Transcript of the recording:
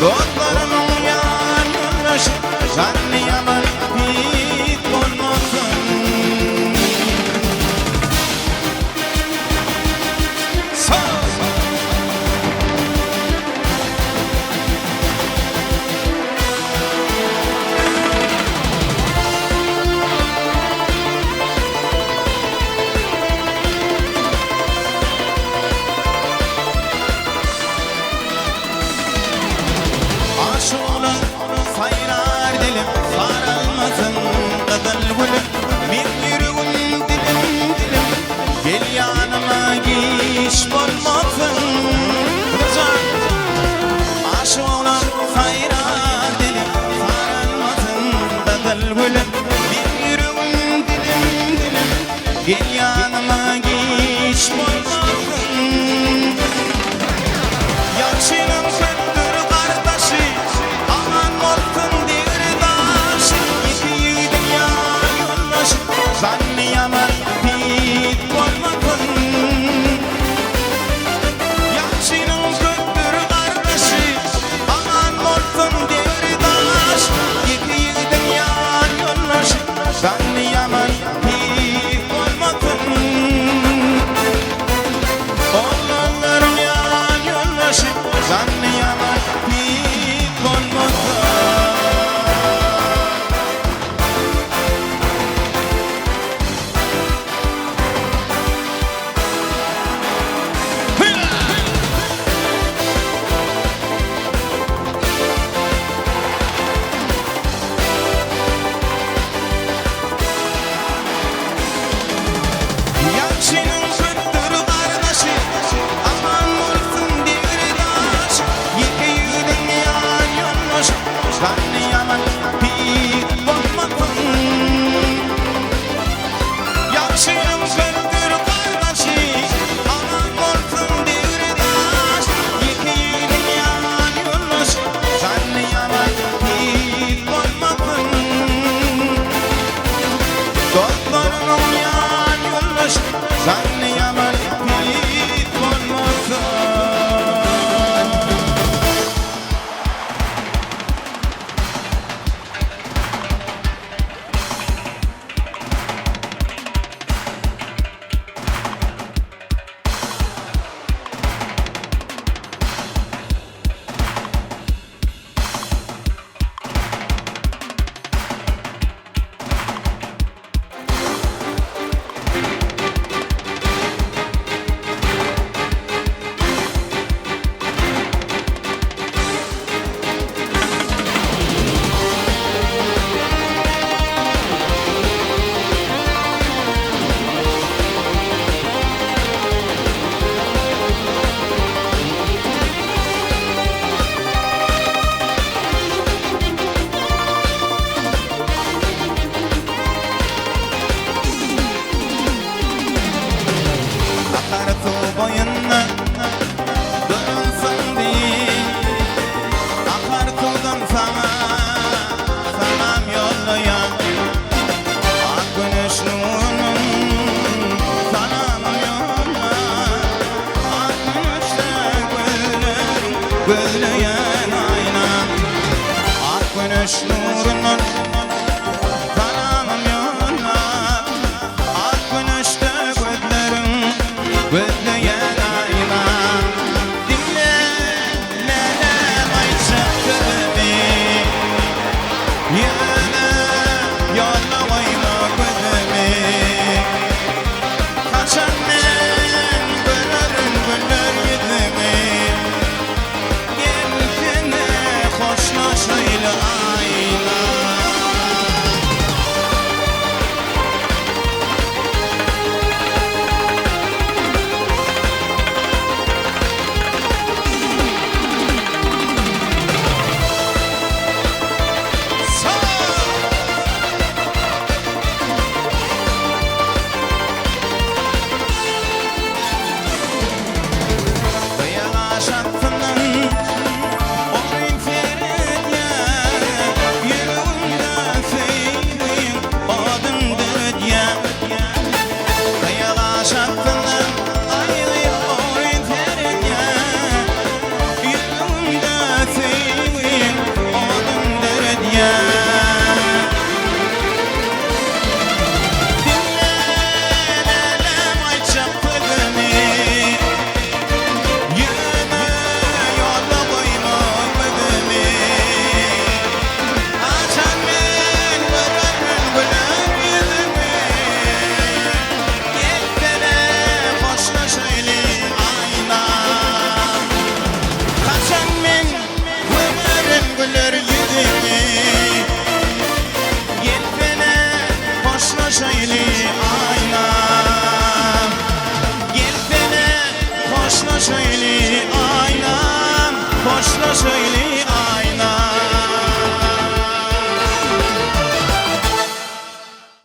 Dostlarımın yan yoldaşı Zanni yaman bit olmasın Aşığına sayrar dilim sarılmasın kadın gülüm bir yürüğüm dilim gel yanıma giş olmasın Aşığına sayrar dilim sarılmasın kadın gülüm bir yürüğüm dilim gel yanıma giş olmasın Yaşının Zanni yaman bit olmasın Yaşının köktür kardeşi aman olsun devirdaş İki yiğidin yar yoldaşı Zanni yaman bit olmasın Oğlanların yar yoldaşı Zanni yaman bit olmasın Yaşının köktür kardeşi aman olsun devirdaş İki yiğidin yar yoldaşı Zanni yaman bit olmasın Yaşının köktür kardeşi aman olsun devirdaş İki yiğidin yar yoldaşı Zanni yaman bit olmasın Dostlarımın yar yoldaşı Zanni yaman bit olmasın Akarsu boyunna dönsün diye Akarsudan sana selam yollayan Ak güneş nurunun selamı yolla Ak güneşte gülleyen ayna Ak güneş nurunun selamı yolla Ak güneşte Gülleyen ayna Dinle neler ayşak gözümü Yine yollamayma gözümü Kaçanmen görürün güller yüzümü Gel sene hoşlaşayla ayna Hoşla söyle